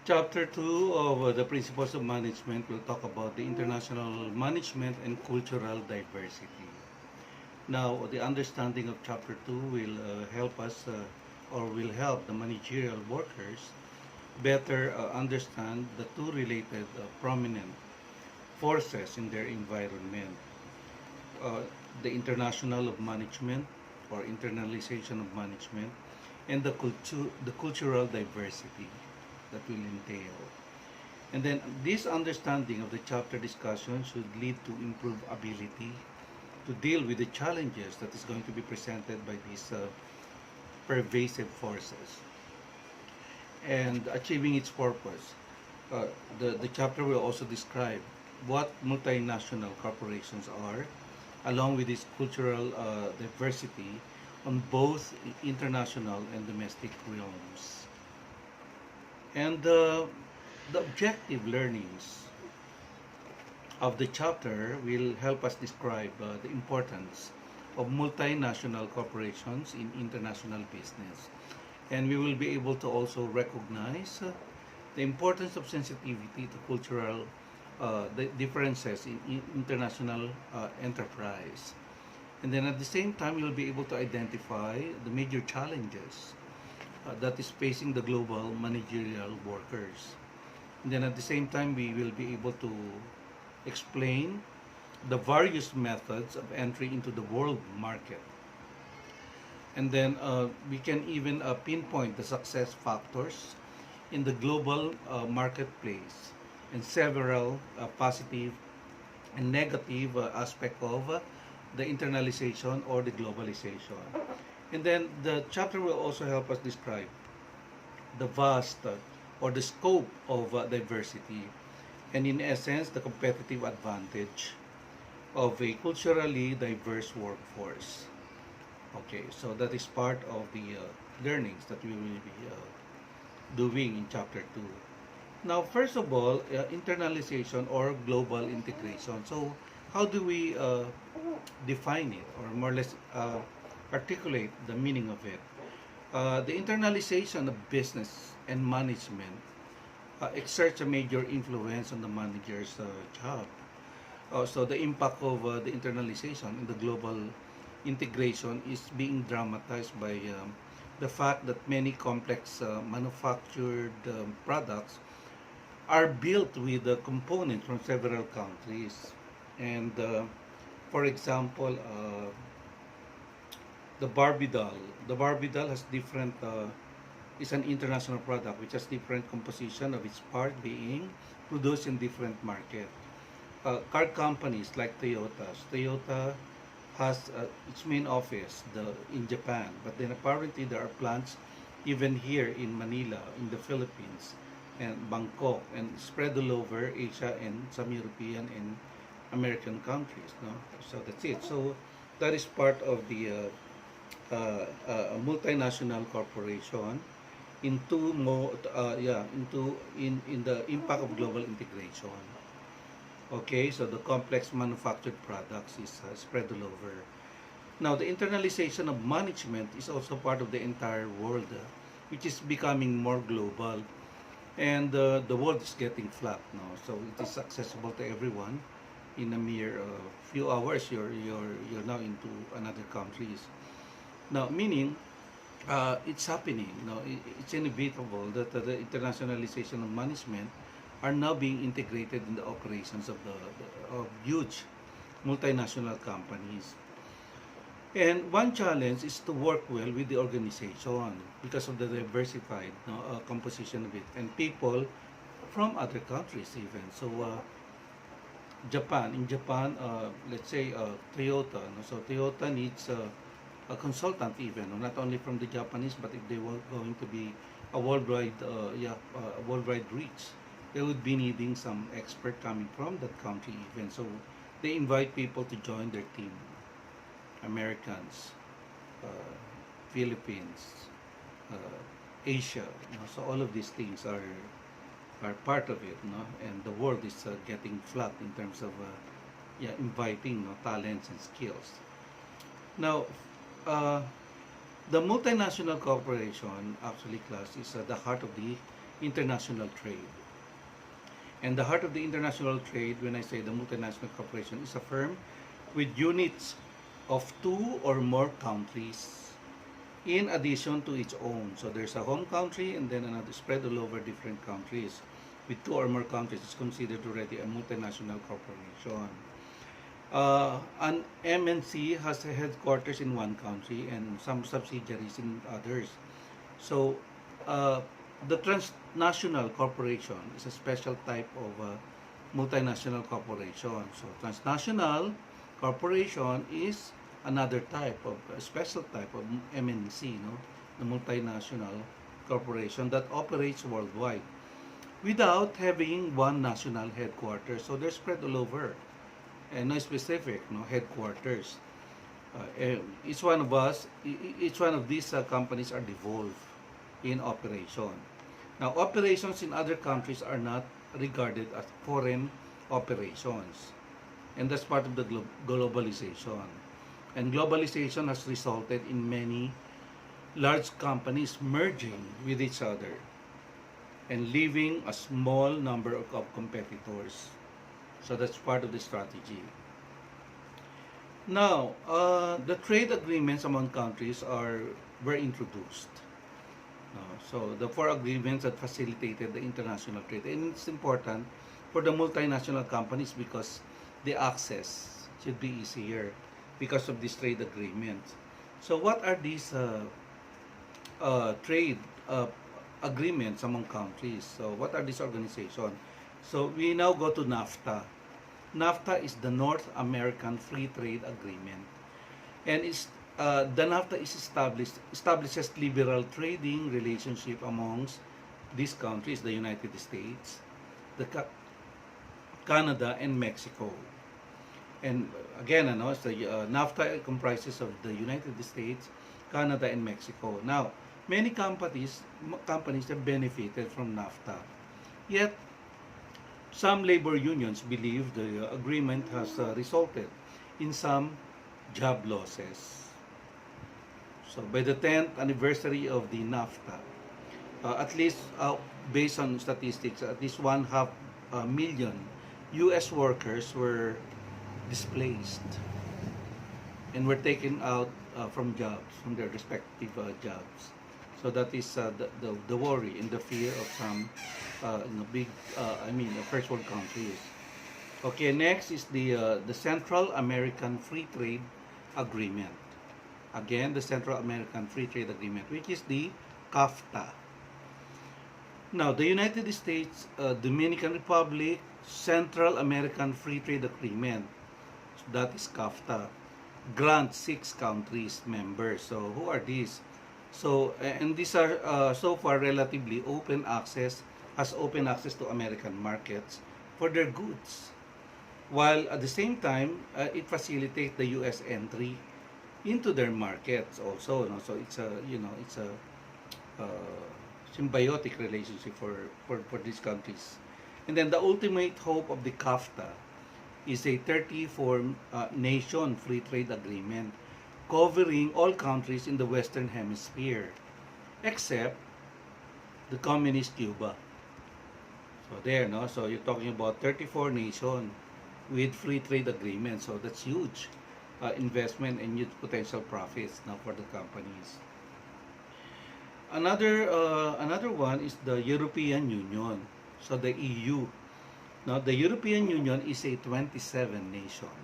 Chapter 2 of the Principles of Management will talk about the international management and cultural diversity. Now, the understanding of Chapter 2 will help us or will help the managerial workers better understand the two related prominent forces in their environment. Uh, the international of management or internalization of management and the cultural diversity that will entail. And then this understanding of the chapter discussion should lead to improved ability to deal with the challenges that is going to be presented by these pervasive forces and achieving its purpose. Uh, the chapter will also describe what multinational corporations are, along with its cultural diversity on both international and domestic realms. And the objective learnings of the chapter will help us describe the importance of multinational corporations in international business. And we will be able to also recognize the importance of sensitivity to cultural the differences in international enterprise. And then at the same time, you'll be able to identify the major challenges that is facing the global managerial workers. And then at the same time, we will be able to explain the various methods of entry into the world market. And then we can even pinpoint the success factors in the global marketplace and several positive and negative aspect of the internalization or the globalization. And then the chapter will also help us describe the vast or the scope of diversity and in essence the competitive advantage of a culturally diverse workforce. Okay, so that is part of the learnings that we will be doing in chapter 2. Now, first of all, internalization or global integration. So, how do we define it or more or less articulate the meaning of it? The internalization of business and management exerts a major influence on the manager's job. So, the impact of the internalization in the global integration is being dramatized by the fact that many complex manufactured products are built with components from several countries. And for example, the Barbie doll. The Barbie doll has different, is an international product which has different composition of its part being produced in different market. Car companies like Toyota has its main office in Japan, but then apparently there are plants even here in Manila, in the Philippines, and Bangkok, and spread all over Asia and some European and American countries. No, so that's it. So that is part of the multinational corporation in the impact of global integration. Okay, so the complex manufactured products is spread all over. Now, the internalization of management is also part of the entire world, which is becoming more global, and the world is getting flat now. So it is accessible to everyone in a mere few hours. You're now into another countries. Now, meaning it's happening. No, it's inevitable that the internationalization of management are now being integrated in the operations of of huge multinational companies. And one challenge is to work well with the organization because of the diversified composition of it and people from other countries even. So in Japan, let's say Toyota. No? So Toyota needs a consultant even, no? Not only from the Japanese, but if they were going to be a worldwide reach, they would be needing some expert coming from that country even. So they invite people to join their team. Americans, uh, Philippines, uh, Asia. You know, so all of these things are part of it, no? And the world is getting flat in terms of inviting talents and skills. Now, uh, the multinational corporation actually class is the heart of the international trade. And the heart of the international trade, when I say the multinational corporation, is a firm with units of two or more countries in addition to its own. So there's a home country and then another spread all over different countries. With two or more countries, it's considered already a multinational corporation. An MNC has a headquarters in one country and some subsidiaries in others. So the transnational corporation is a special type of multinational corporation. So transnational corporation is another type of a special type of MNC, no? The multinational corporation that operates worldwide without having one national headquarters. So they're spread all over and no specific headquarters. Each one of these companies are devolved in operation. Now, operations in other countries are not regarded as foreign operations, and that's part of the globalization. And globalization has resulted in many large companies merging with each other and leaving a small number of competitors. So that's part of the strategy. Now, the trade agreements among countries were introduced. So the four agreements that facilitated the international trade, and it's important for the multinational companies because the access should be easier because of these trade agreements. So what are these trade agreements among countries? So what are these organizations? So we now go to NAFTA. NAFTA is the North American Free Trade Agreement, and the NAFTA is establishes liberal trading relationship amongst these countries: the United States, Canada, and Mexico. And again, so, NAFTA comprises of the United States, Canada, and Mexico. Now, many companies have benefited from NAFTA, yet some labor unions believe the agreement has resulted in some job losses. So by the 10th anniversary of the NAFTA, at least based on statistics, at least 1.5 million U.S. workers were displaced and were taken out from their respective jobs. So that is the worry and the fear of some big, first world countries. Okay, next is the Central American Free Trade Agreement. Again, the Central American Free Trade Agreement, which is the CAFTA. Now, the United States, Dominican Republic, Central American Free Trade Agreement, so that is CAFTA, grants 6 countries members. So, who are these? So, and these are so far relatively open access to American markets for their goods, while at the same time it facilitates the U.S. entry into their markets also. So it's a symbiotic relationship for these countries. And then the ultimate hope of the CAFTA is a 34 nation free trade agreement covering all countries in the Western Hemisphere, except the communist Cuba. So there, so you're talking about 34 nations with free trade agreements. So that's huge investment and huge potential profits now for the companies. Another one is the European Union. So the EU. Now the European Union is a 27 nation.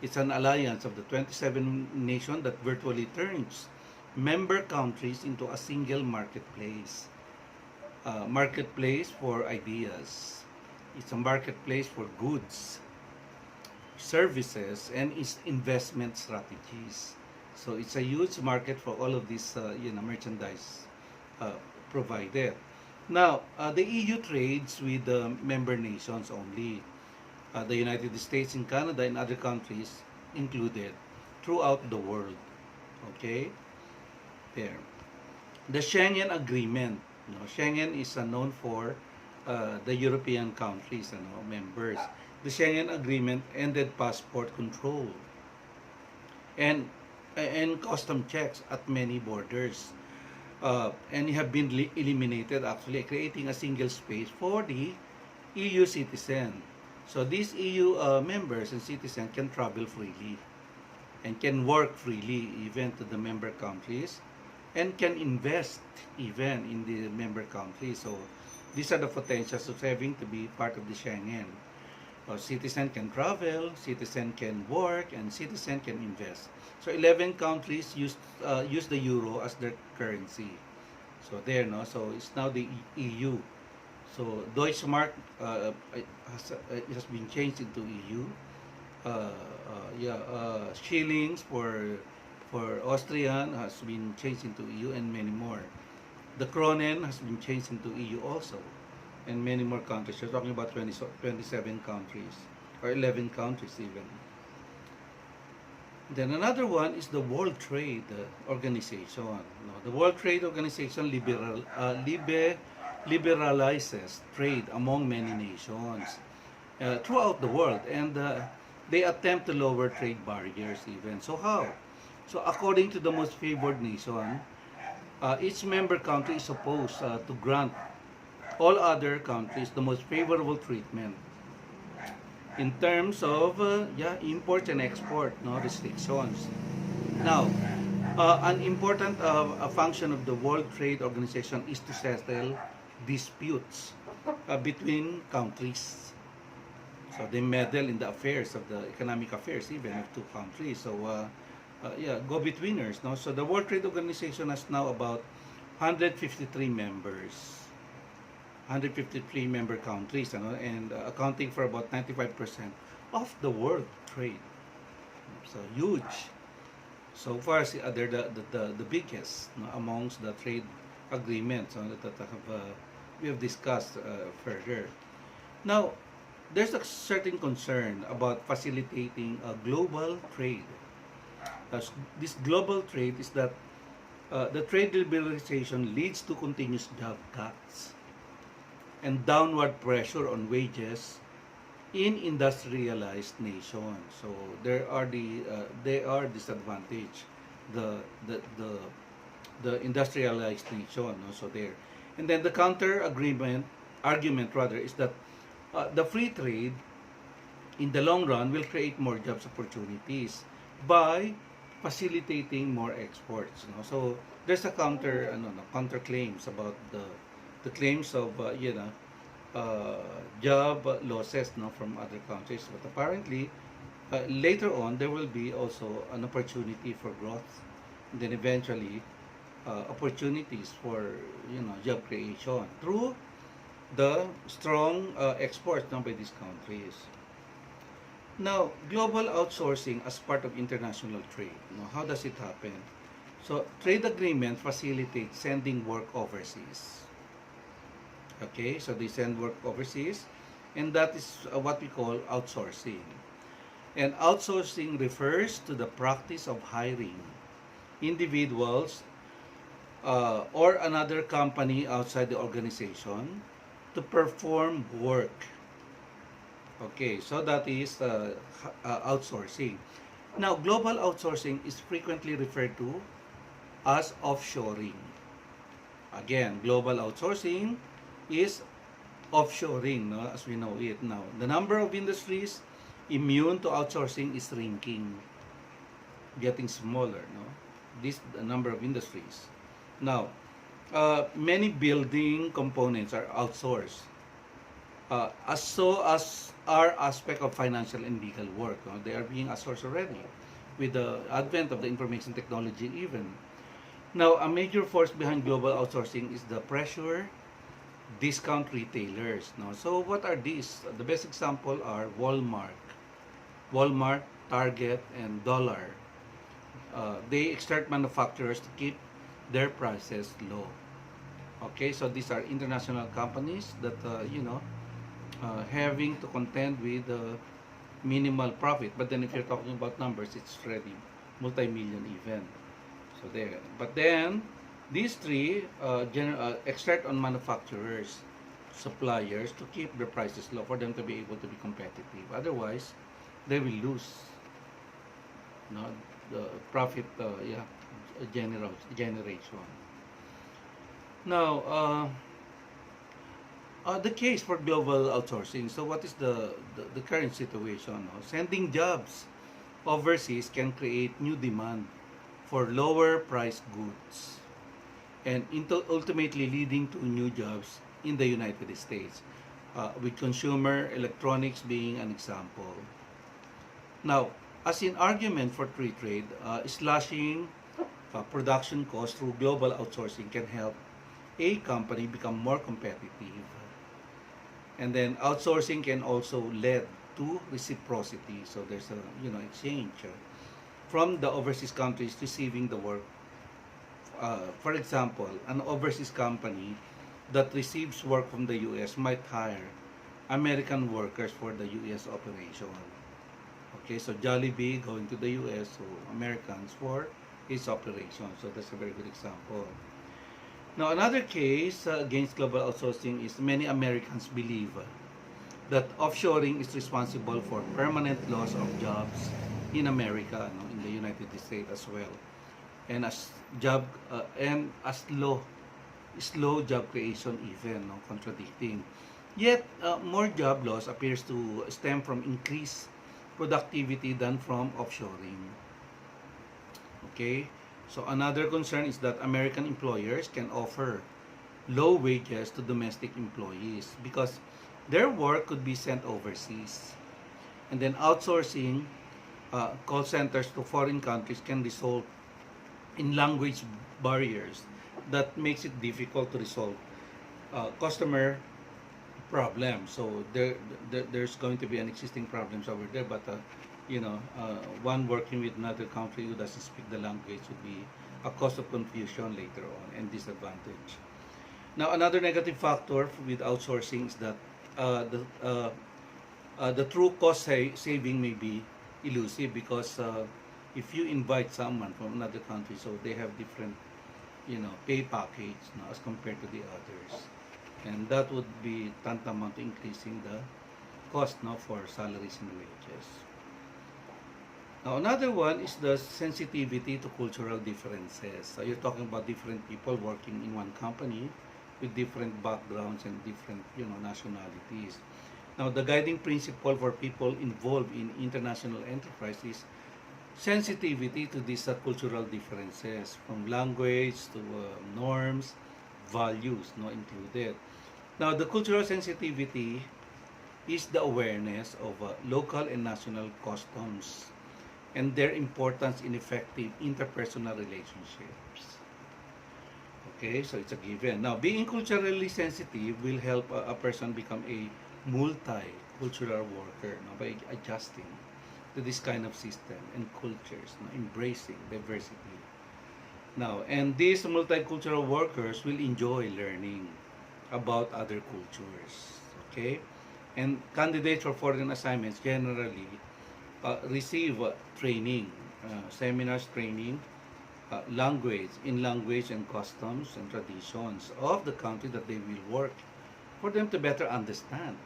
It's an alliance of the 27 nations that virtually turns member countries into a single marketplace. Marketplace for ideas. It's a marketplace for goods, services, and its investment strategies. So it's a huge market for all of these, merchandise provided. Now, the EU trades with the member nations only. The United States and Canada and other countries included throughout the world. Okay? There. The Schengen Agreement. Schengen is known for the European countries, members. The Schengen Agreement ended passport control and custom checks at many borders. and have been eliminated, actually creating a single space for the EU citizen. So these EU members and citizens can travel freely and can work freely even to the member countries and can invest even in the member countries. So these are the potentials of having to be part of the Schengen. Citizen can travel, citizen can work, and citizen can invest. So 11 countries use the euro as their currency. So there, no. So it's now the EU. So Deutschmark it has been changed into EU. Shillings for Austrian has been changed into EU, and many more. The Kronen has been changed into EU also, and many more countries. You're talking about 27 countries, or 11 countries even. Then another one is the World Trade Organization. No, the World Trade Organization liberalizes trade among many nations throughout the world, and they attempt to lower trade barriers even. So how? So according to the most favored nation, each member country is supposed to grant all other countries the most favorable treatment in terms of import and export, no restrictions. Now, an important function of the World Trade Organization is to settle disputes between countries. So they meddle in the affairs of the economic affairs even of two countries. So go-betweeners. No? So the World Trade Organization has now about 153 members. 153 member countries, and accounting for about 95% of the world trade. So huge. So far, they're the biggest, amongst the trade agreements that we have discussed further. Now, there's a certain concern about facilitating a global trade. This global trade is that the trade liberalization leads to continuous job cuts and downward pressure on wages in industrialized nations. So there are they are disadvantaged, the industrialized nation. So there, and then the counter argument rather is that the free trade in the long run will create more jobs opportunities by facilitating more exports. So there's a counter claims about the claims of job losses from other countries, but apparently later on there will be also an opportunity for growth, and then eventually opportunities for job creation through the strong exports by these countries. Now, global outsourcing as part of international trade. How does it happen? So trade agreement facilitates sending work overseas. Okay, so they send work overseas, and that is what we call outsourcing. And outsourcing refers to the practice of hiring individuals or another company outside the organization to perform work. Okay, so that is outsourcing. Now, global outsourcing is frequently referred to as offshoring. Again, global outsourcing is offshoring, as we know it now. The number of industries immune to outsourcing is shrinking, getting smaller. The number of industries. Now, many building components are outsourced, as our aspect of financial and legal work. They are being outsourced already with the advent of the information technology even. Now, a major force behind global outsourcing is the pressure discount retailers. So what are these? The best example are Walmart, Target, and Dollar. They extort manufacturers to keep their prices low. Okay, so these are international companies that having to contend with minimal profit. But then if you're talking about numbers, it's already multi-million even. So there. But then these three extract on manufacturers, suppliers, to keep the prices low for them to be able to be competitive. Otherwise, they will lose the profit generation. Now, the case for global outsourcing. So, what is the current situation? No? Sending jobs overseas can create new demand for lower priced goods and ultimately leading to new jobs in the United States, with consumer electronics being an example. Now, as in argument for free trade, slashing production costs through global outsourcing can help a company become more competitive. And then outsourcing can also lead to reciprocity. So there's a exchange from the overseas countries receiving the work. For example, an overseas company that receives work from the U.S. might hire American workers for the U.S. operation. Okay, so Jollibee going to the U.S., so Americans for his operation. So that's a very good example. Now, another case against global outsourcing is many Americans believe that offshoring is responsible for permanent loss of jobs in America, no, in the United States as well, and as slow job creation even, no, contradicting. Yet, more job loss appears to stem from increased productivity than from offshoring. Okay, so another concern is that American employers can offer low wages to domestic employees because their work could be sent overseas. And then outsourcing call centers to foreign countries can result in language barriers that makes it difficult to resolve customer problems. So there's going to be an existing problems over there, but one working with another country who doesn't speak the language would be a cause of confusion later on and disadvantage. Now, another negative factor with outsourcing is that the true cost saving may be elusive because if you invite someone from another country, so they have different, pay package, as compared to the others, and that would be tantamount to increasing the cost now for salaries and wages. Now, another one is the sensitivity to cultural differences. So you're talking about different people working in one company with different backgrounds and different, nationalities. Now, the guiding principle for people involved in international enterprise is sensitivity to these cultural differences, from language to norms, values, no included. Now, the cultural sensitivity is the awareness of local and national customs and their importance in effective interpersonal relationships. Okay, so it's a given. Now, being culturally sensitive will help a person become a multicultural worker, by adjusting to this kind of system and cultures, embracing diversity. Now, and these multicultural workers will enjoy learning about other cultures. Okay, and candidates for foreign assignments generally receive training, seminars, training, language and customs and traditions of the country that they will work, for them to better understand,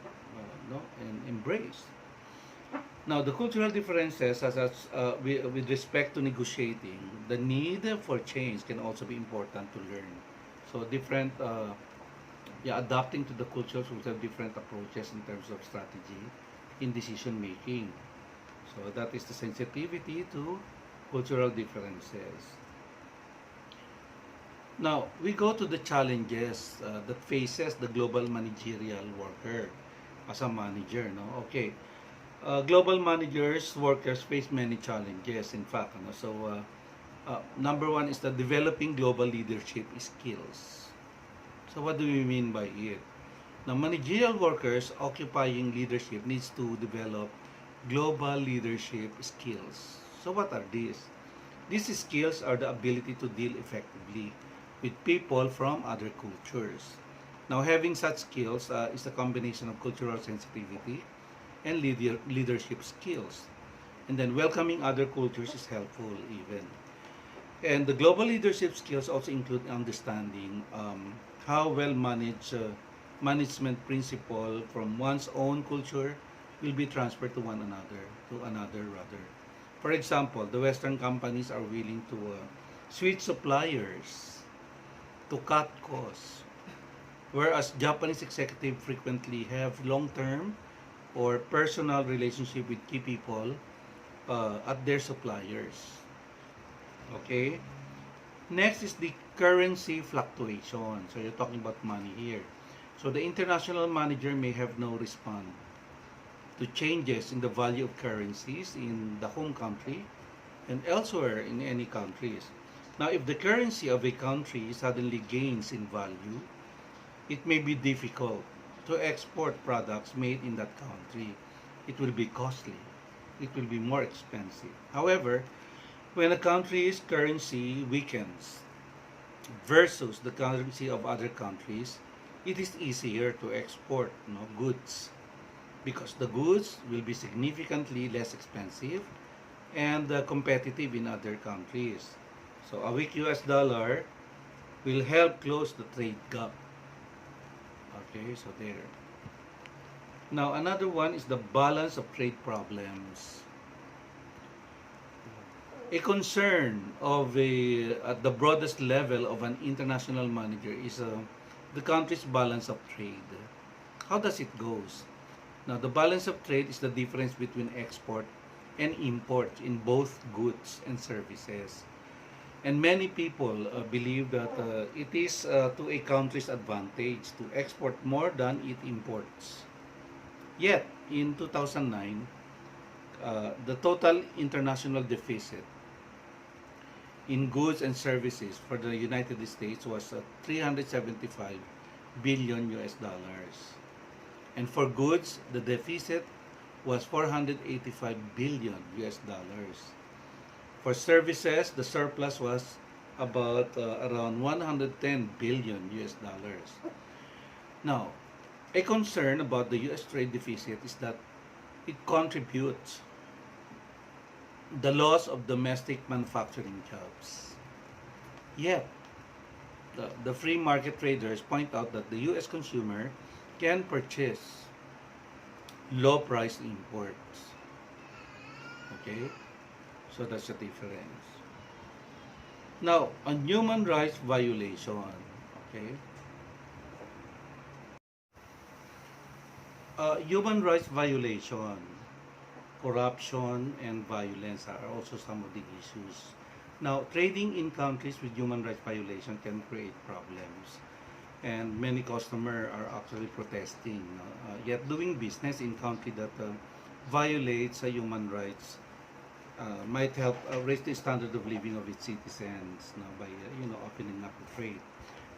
and embrace. Now, the cultural differences, with respect to negotiating, the need for change can also be important to learn. So, different, adapting to the cultures will have different approaches in terms of strategy in decision making. So, that is the sensitivity to cultural differences. Now, we go to the challenges that faces the global managerial worker as a manager. No, okay. Global workers face many challenges. In fact, so number one is the developing global leadership skills. So, what do we mean by it? Now, managerial workers occupying leadership needs to develop global leadership skills. So, what are these? These skills are the ability to deal effectively with people from other cultures. Now, having such skills is a combination of cultural sensitivity and leadership skills. And then welcoming other cultures is helpful even. And the global leadership skills also include understanding how well management principle from one's own culture will be transferred to another rather. For example, the Western companies are willing to switch suppliers to cut costs. Whereas Japanese executives frequently have long-term or personal relationship with key people at their suppliers. Okay? Next is the currency fluctuation. So you're talking about money here. So the international manager may have no response to changes in the value of currencies in the home country and elsewhere in any countries. Now, if the currency of a country suddenly gains in value, it may be difficult to export products made in that country. It will be costly. It will be more expensive. However, when a country's currency weakens versus the currency of other countries, it is easier to export goods because the goods will be significantly less expensive and competitive in other countries. So a weak US dollar will help close the trade gap. Okay, so there. Now another one is the balance of trade problems. A concern of at the broadest level of an international manager is the country's balance of trade. How does it goes? Now, the balance of trade is the difference between export and import in both goods and services. And many people believe that it is to a country's advantage to export more than it imports. Yet, in 2009, the total international deficit in goods and services for the United States was 375 billion US dollars. And for goods, the deficit was 485 billion US dollars. For services, the surplus was about around 110 billion US dollars. Now, a concern about the US trade deficit is that it contributes the loss of domestic manufacturing jobs. Yet, the free market traders point out that the US consumer can purchase low-priced imports. Okay? So that's the difference. Now, on human rights violation, okay? Human rights violation, corruption, and violence are also some of the issues. Now, trading in countries with human rights violation can create problems. And many customers are actually protesting. Yet doing business in country that violates human rights might help raise the standard of living of its citizens by opening up the trade.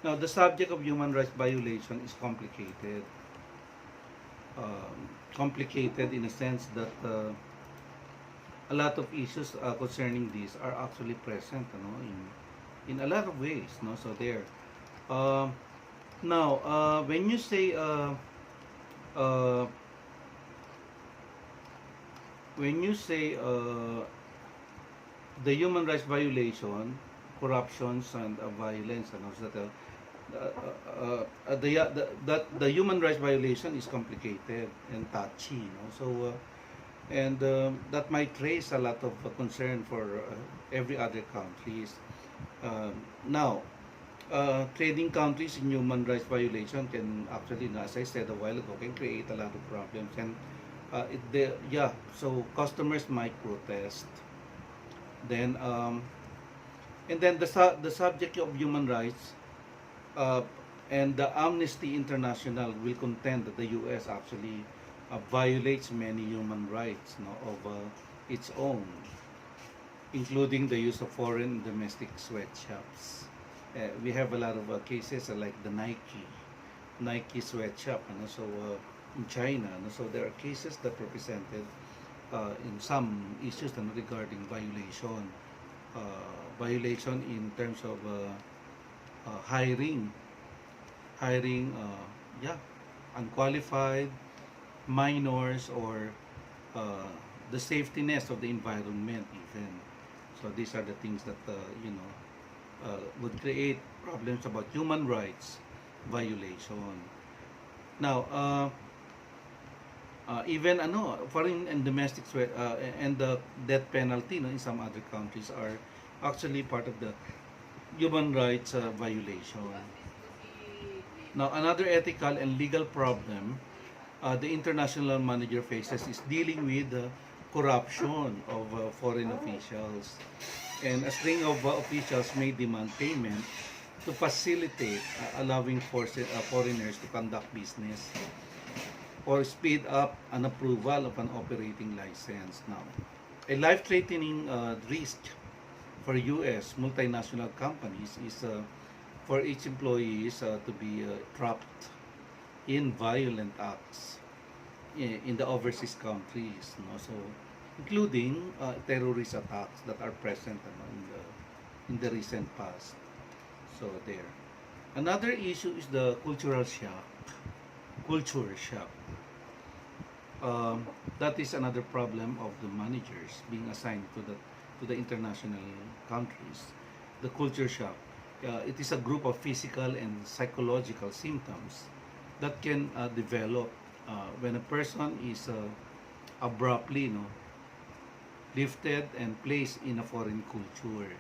Now, the subject of human rights violation is complicated. Complicated in a sense that a lot of issues concerning this are actually present in a lot of ways. So there. Now, when you say the human rights violation, corruptions, and violence, and also that the human rights violation is complicated and touchy, so and that might raise a lot of concern for every other countries. Now, trading countries in human rights violation can actually, as I said a while ago, can create a lot of problems, and so customers might protest. Then and then the subject of human rights and the Amnesty International will contend that the U.S. actually violates many human rights of its own, including the use of foreign and domestic sweatshops. We have a lot of cases like the Nike sweatshop, so in China. So there are cases that represented in some issues regarding violation in terms of hiring unqualified minors, or the safetyness of the environment even. So these are the things that would create problems about human rights violation. Now, even foreign and domestic and the death penalty in some other countries are actually part of the human rights violation. Now, another ethical and legal problem the international manager faces is dealing with the corruption of foreign officials. And a string of officials may demand payment to facilitate allowing foreigners to conduct business or speed up an approval of an operating license. Now, a life-threatening risk for U.S. multinational companies is for its employees to be trapped in violent acts in the overseas countries, no? So including terrorist attacks that are present in the recent past. So there. Another issue is the cultural shock. Culture shock. That is another problem of the managers being assigned to the international countries. The culture shock. It is a group of physical and psychological symptoms that can develop when a person is abruptly, lifted and placed in a foreign culture.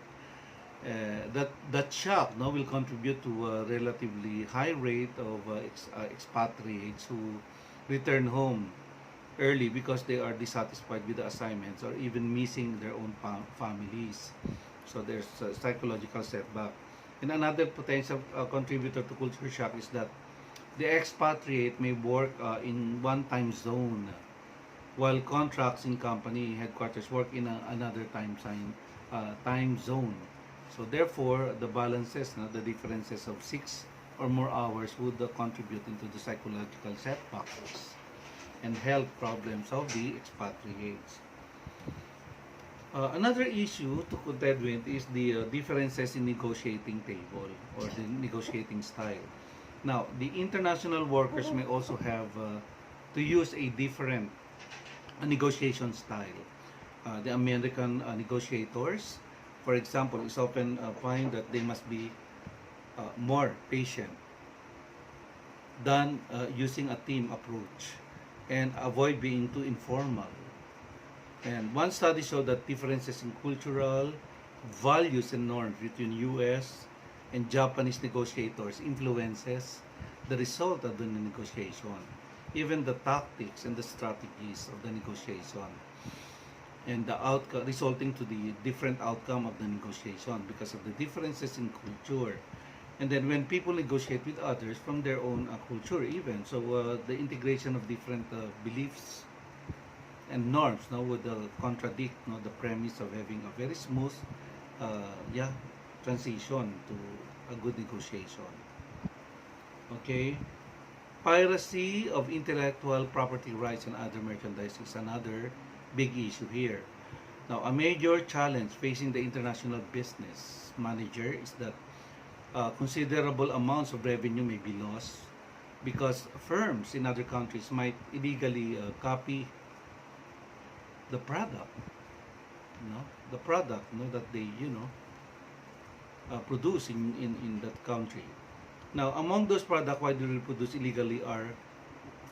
That shock now will contribute to a relatively high rate of expatriates who return home early because they are dissatisfied with the assignments or even missing their own families. So there's a psychological setback. And another potential contributor to culture shock is that the expatriate may work in one time zone while contracts in company headquarters work in another time zone. So therefore, the balances, the differences of 6 or more hours would contribute into the psychological setbacks and health problems of the expatriates. Another issue to contend with is the differences in negotiating table or the negotiating style. Now, the international workers may also have to use a different negotiation style. The American negotiators, for example, is often find that they must be more patient than using a team approach and avoid being too informal. And one study showed that differences in cultural values and norms between U.S. and Japanese negotiators influences the result of the negotiation, even the tactics and the strategies of the negotiation, and the outcome resulting to the different outcome of the negotiation because of the differences in culture. And then when people negotiate with others from their own culture even, so the integration of different beliefs and norms now would contradict the premise of having a very smooth transition to a good negotiation. Okay, piracy of intellectual property rights and other merchandise is another big issue here. Now, a major challenge facing the international business manager is that considerable amounts of revenue may be lost because firms in other countries might illegally copy the product, that they produce in that country. Now, among those products widely reproduced illegally are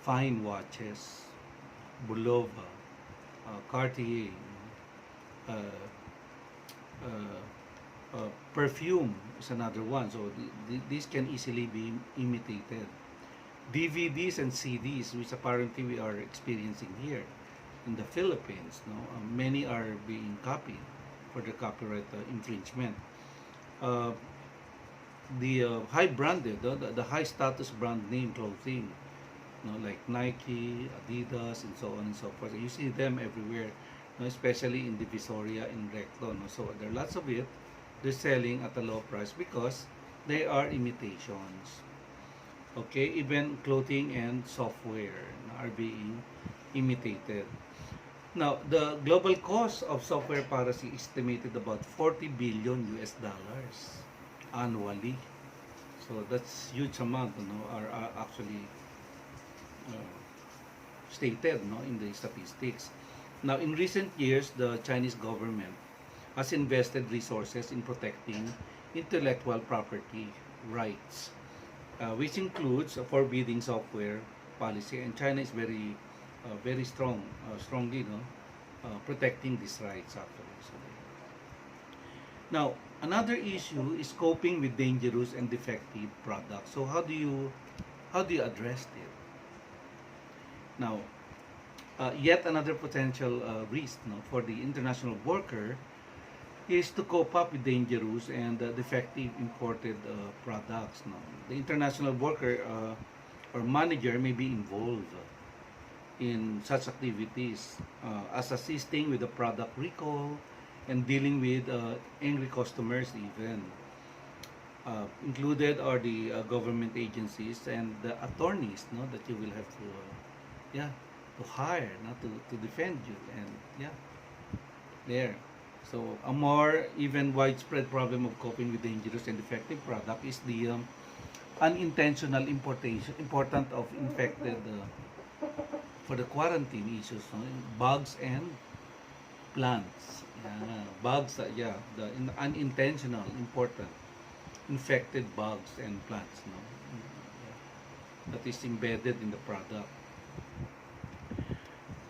fine watches, Bulova, Cartier, uh, perfume is another one. So these can easily be imitated. DVDs and CDs, which apparently we are experiencing here in the Philippines, many are being copied for the copyright infringement. The high branded, the high status brand name clothing, like Nike, Adidas, and so on and so forth. You see them everywhere, especially in the Visoria in Recto. So there are lots of it. They're selling at a low price because they are imitations. Okay, even clothing and software are being imitated. Now, the global cost of software piracy is estimated about 40 billion US dollars annually. So that's huge amount, are actually stated, in the statistics. Now, in recent years, the Chinese government has invested resources in protecting intellectual property rights, which includes a forbidding software policy, and China is very strongly protecting these rights actually. So, now, Another issue is coping with dangerous and defective products. So how do you address it? Now, yet another potential risk, no, for the international worker is to cope up with dangerous and defective imported products. No? The international worker or manager may be involved in such activities as assisting with the product recall and dealing with angry customers even. Included are the government agencies and the attorneys, no, that you will have to yeah, to hire, not to defend you, and yeah, there. So a more even widespread problem of coping with dangerous and defective product is the unintentional importation important of infected for the quarantine issues, no? Bugs and plants. Yeah, bugs, unintentional important infected bugs and plants, no? Yeah, that is embedded in the product.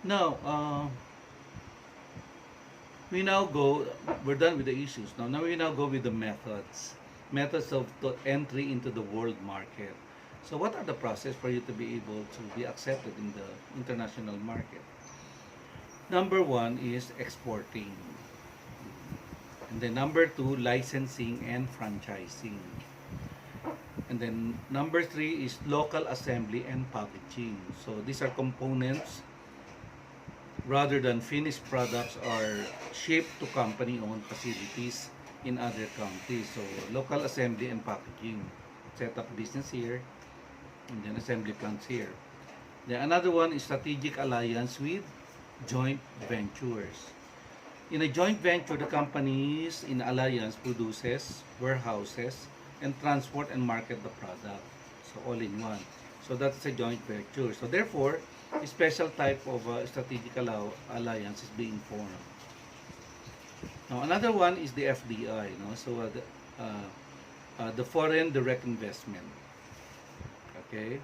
Now, we now go, we're done with the issues. Now we now go with the methods of the entry into the world market. So what are the process for you to be able to be accepted in the international market? Number one is exporting. And then number two, licensing and franchising. And then number three is local assembly and packaging. So these are components rather than finished products are shipped to company-owned facilities in other countries. So local assembly and packaging. Set up business here and then assembly plants here. Then another one is strategic alliance with joint ventures. In a joint venture, the companies in alliance produces, warehouses, and transport and market the product. So all in one. So that's a joint venture. So therefore, a special type of strategic alliance is being formed. Now another one is the FDI. No? So the foreign direct investment. Okay.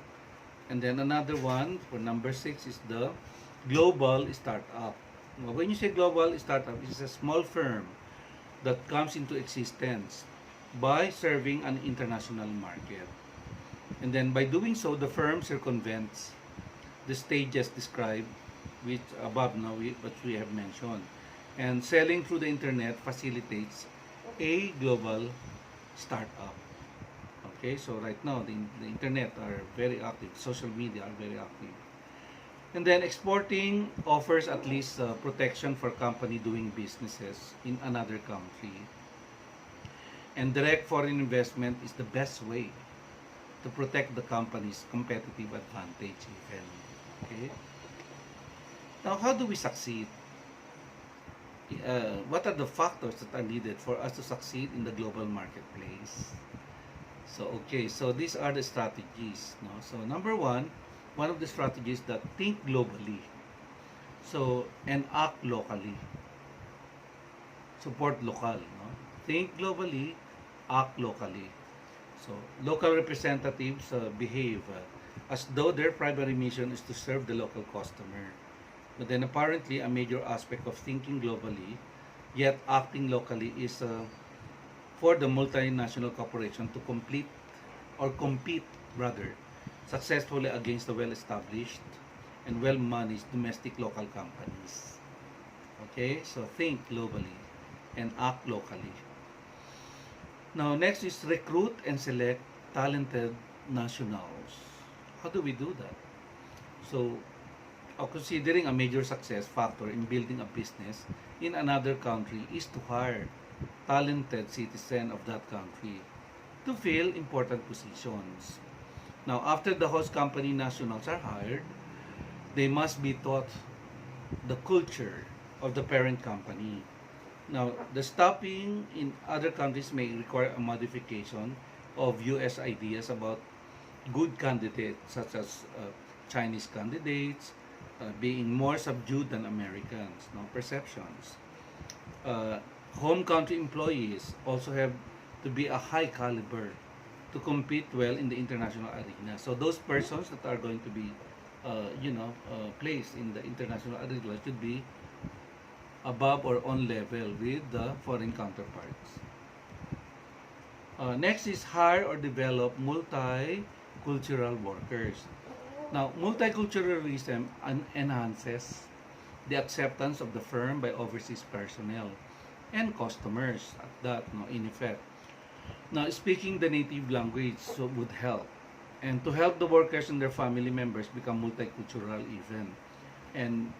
And then another one for number 6 is the global startup. Now, when you say global startup, it's a small firm that comes into existence by serving an international market. And then by doing so, the firm circumvents the stages described which above now, which we have mentioned. And selling through the internet facilitates a global startup. Okay, so right now the internet are very active, social media are very active. And then exporting offers at least protection for company doing businesses in another country. And direct foreign investment is the best way to protect the company's competitive advantage even. Okay. Now, how do we succeed? What are the factors that are needed for us to succeed in the global marketplace? So, okay, so these are the strategies. No? So, number one of the strategies that think globally. So, and act locally. Support local. No? Think globally, act locally. So, local representatives behave as though their primary mission is to serve the local customer. But then apparently a major aspect of thinking globally, yet acting locally is for the multinational corporation to compete rather successfully against the well-established and well-managed domestic local companies. Okay, so think globally and act locally. Now, next is recruit and select talented nationals. How do we do that? So, considering a major success factor in building a business in another country is to hire talented citizens of that country to fill important positions. Now, after the host company nationals are hired, they must be taught the culture of the parent company. Now, the stopping in other countries may require a modification of US ideas about good candidates, such as Chinese candidates being more subdued than Americans, no perceptions. Home country employees also have to be a high caliber to compete well in the international arena. So those persons that are going to be, placed in the international arena should be above or on level with the foreign counterparts. Next is hire or develop multicultural workers. Now, multiculturalism enhances the acceptance of the firm by overseas personnel and customers at that, no, in effect. Now, speaking the native language so would help. And to help the workers and their family members become multicultural even. And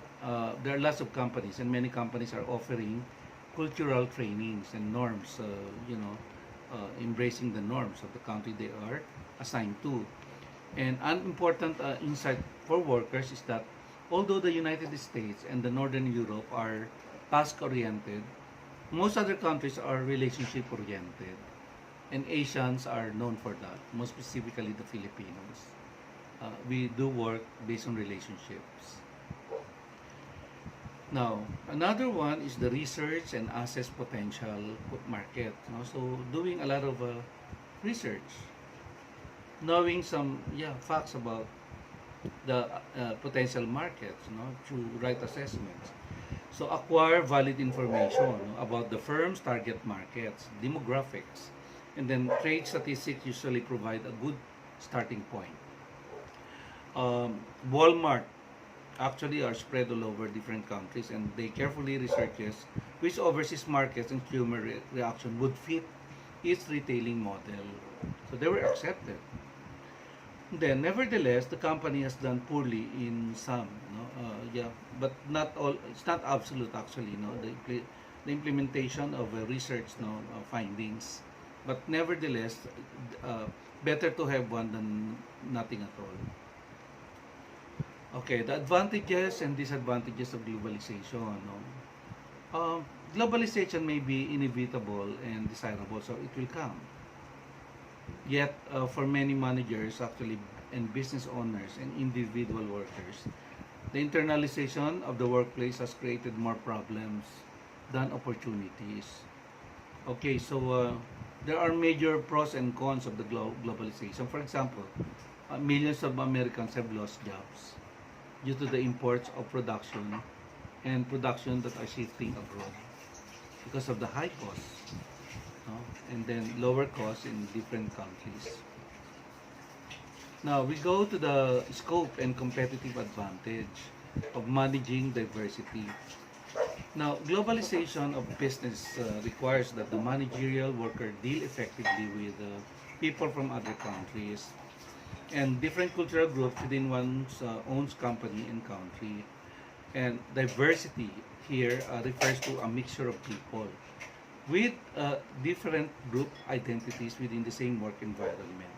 there are lots of companies, and many companies are offering cultural trainings and norms, embracing the norms of the country they are assigned to. And an important insight for workers is that although the United States and the Northern Europe are task-oriented, most other countries are relationship-oriented. And Asians are known for that, most specifically the Filipinos. We do work based on relationships. Now, another one is the research and assess potential market. So, doing a lot of research, knowing some facts about the potential markets, through right assessments. So, acquire valid information about the firm's target markets, demographics, and then trade statistics usually provide a good starting point. Walmart actually are spread all over different countries, and they carefully researches which overseas markets and consumer reaction would fit its retailing model. So they were accepted. Then, nevertheless, the company has done poorly in some, but not all. It's not absolute actually, the implementation of research, findings. But nevertheless, better to have one than nothing at all. Okay, the advantages and disadvantages of globalization. Globalization may be inevitable and desirable, so it will come. Yet, for many managers actually and business owners and individual workers, the internalization of the workplace has created more problems than opportunities. Okay, so there are major pros and cons of the globalization. For example, millions of Americans have lost jobs due to the imports of production and production that are shifting abroad because of the high costs, and then lower costs in different countries. Now, we go to the scope and competitive advantage of managing diversity. Now, globalization of business requires that the managerial worker deal effectively with people from other countries and different cultural groups within one's own company and country. And diversity here refers to a mixture of people with different group identities within the same work environment.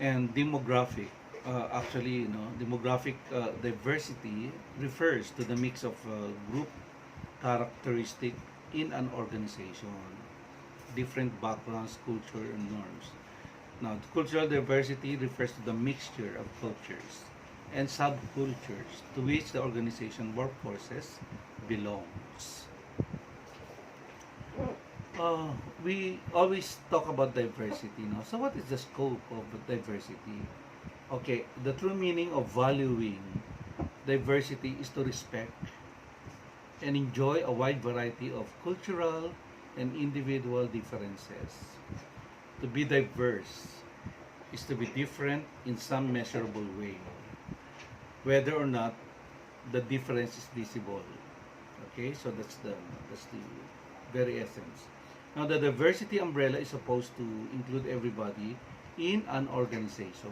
And demographic, demographic diversity refers to the mix of group characteristic in an organization, different backgrounds, culture, and norms. Now, cultural diversity refers to the mixture of cultures and subcultures to which the organization workforces belongs. We always talk about diversity, so what is the scope of diversity? Okay, the true meaning of valuing diversity is to respect and enjoy a wide variety of cultural and individual differences. To be diverse is to be different in some measurable way, whether or not the difference is visible. Okay, so that's the very essence. Now, the diversity umbrella is supposed to include everybody in an organization.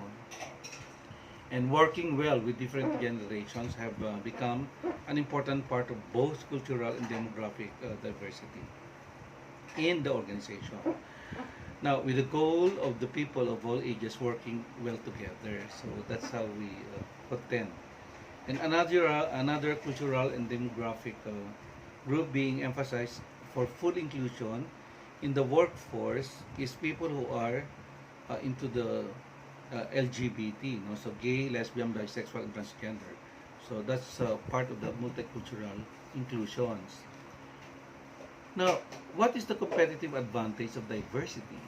And working well with different generations have become an important part of both cultural and demographic diversity in the organization. Now, with the goal of the people of all ages working well together, so that's how we contend. And another cultural and demographic group being emphasized for full inclusion in the workforce is people who are into the LGBT, so gay, lesbian, bisexual, and transgender. So that's part of the multicultural inclusions. Now, what is the competitive advantage of diversity?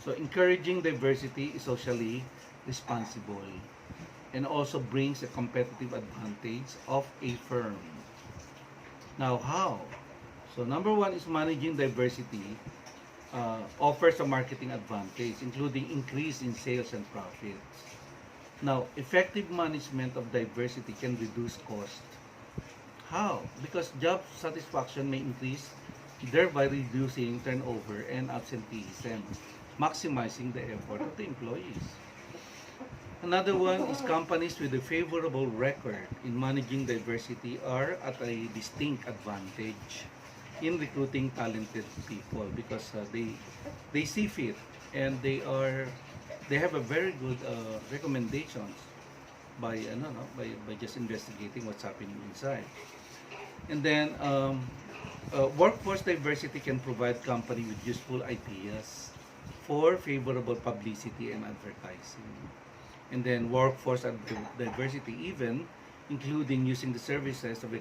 So, encouraging diversity is socially responsible and also brings a competitive advantage of a firm. Now, how? So, number one is managing diversity offers a marketing advantage, including increase in sales and profits. Now, effective management of diversity can reduce cost. How? Because job satisfaction may increase, thereby reducing turnover and absenteeism, maximizing the effort of the employees. Another one is companies with a favorable record in managing diversity are at a distinct advantage in recruiting talented people because they see fit and they have a very good recommendations by by just investigating what's happening inside. And then workforce diversity can provide company with useful ideas for favorable publicity and advertising. And then workforce diversity even including using the services of a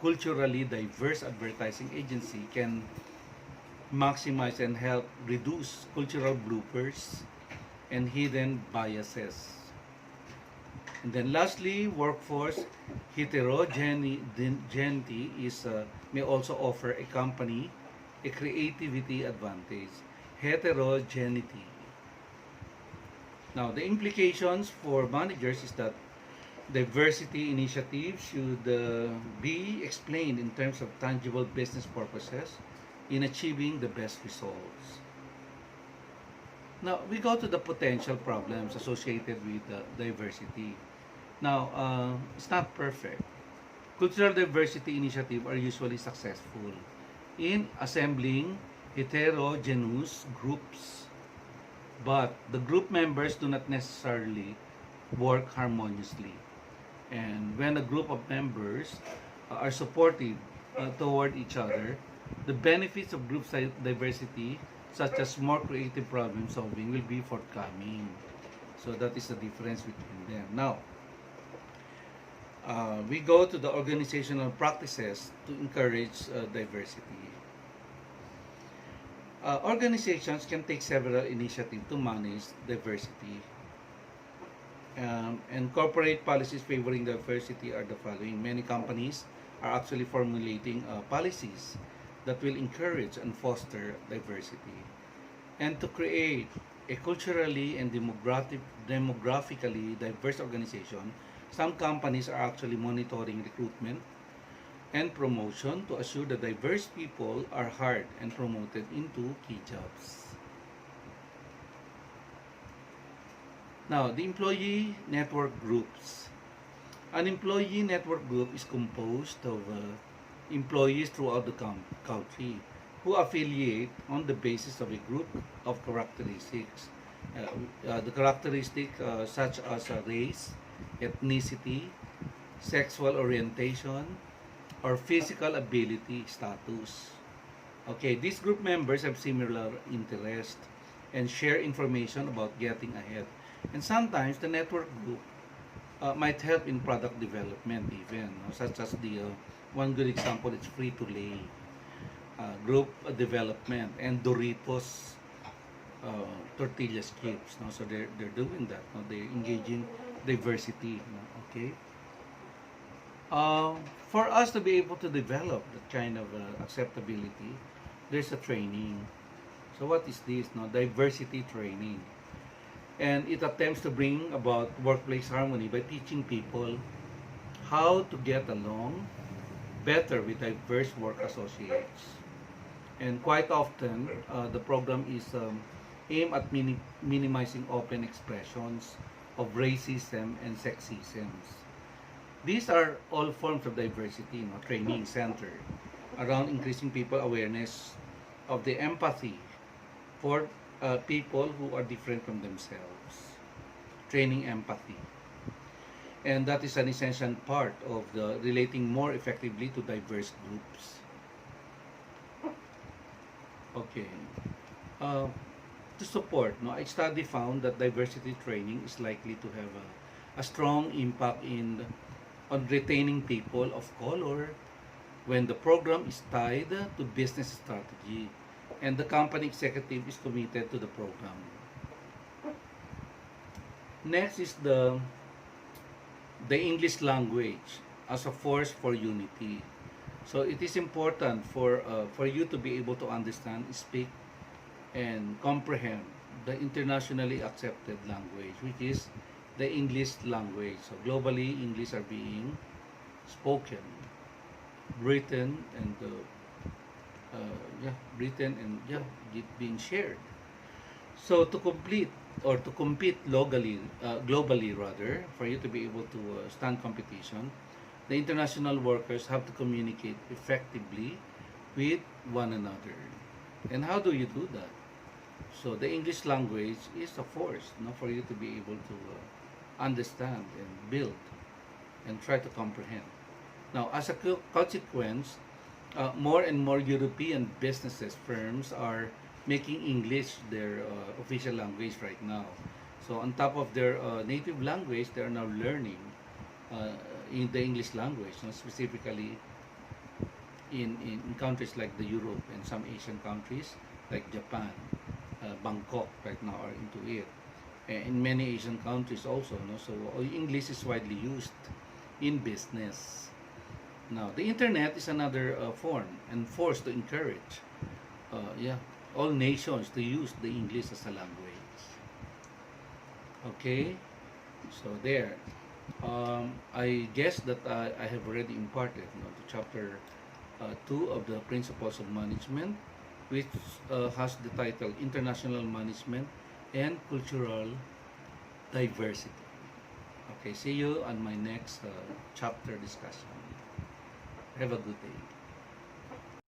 culturally diverse advertising agency can maximize and help reduce cultural bloopers and hidden biases. And then lastly, workforce heterogeneity is may also offer a company a creativity advantage. Heterogeneity. Now, the implications for managers is that diversity initiatives should be explained in terms of tangible business purposes in achieving the best results. Now, we go to the potential problems associated with diversity. Now, it's not perfect. Cultural diversity initiatives are usually successful in assembling heterogeneous groups, but the group members do not necessarily work harmoniously. And when a group of members are supportive toward each other, the benefits of group diversity, such as more creative problem solving, will be forthcoming. So that is the difference between them. Now, we go to the organizational practices to encourage diversity. Organizations can take several initiatives to manage diversity. And corporate policies favoring diversity are the following. Many companies are actually formulating policies that will encourage and foster diversity. And to create a culturally and demographically diverse organization, some companies are actually monitoring recruitment and promotion to assure that diverse people are hired and promoted into key jobs. Now, the employee network groups. An employee network group is composed of employees throughout the country who affiliate on the basis of a group of characteristics. The characteristics such as race, ethnicity, sexual orientation, or physical ability status. Okay, these group members have similar interests and share information about getting ahead. And sometimes the network group might help in product development even, such as the one good example is Free-to-Lay group development and Doritos tortilla chips. No? So they're doing that. No? They're engaging diversity. No? Okay. For us to be able to develop that kind of acceptability, there's a training. So what is this? No? Diversity training. And it attempts to bring about workplace harmony by teaching people how to get along better with diverse work associates. And quite often, the program is aimed at minimizing open expressions of racism and sexism. These are all forms of diversity, training centered around increasing people awareness of the empathy for people who are different from themselves. Training empathy. And that is an essential part of the relating more effectively to diverse groups. Okay. To support, a study found that diversity training is likely to have a strong impact on retaining people of color when the program is tied to business strategy and the company executive is committed to the program. Next is the English language as a force for unity. So it is important for you to be able to understand, speak, and comprehend the internationally accepted language, which is the English language. So globally, English are being spoken, written, and written and being shared. So to complete or to compete globally rather, for you to be able to stand competition, the international workers have to communicate effectively with one another. And how do you do that? So the English language is a force, for you to be able to understand and build and try to comprehend. Now, as a consequence, more and more European businesses, firms are making English their official language right now. So on top of their native language, they are now learning uh, in the English language, specifically in countries like the Europe and some Asian countries like Japan, Bangkok right now are into it. In many Asian countries also, so English is widely used in business. Now, the internet is another form and force to encourage, yeah, all nations to use the English as a language. Okay, so there. I guess that I have already imparted, to chapter 2 of the Principles of Management, which has the title International Management and Cultural Diversity. Okay, see you on my next chapter discussion. Have a good day.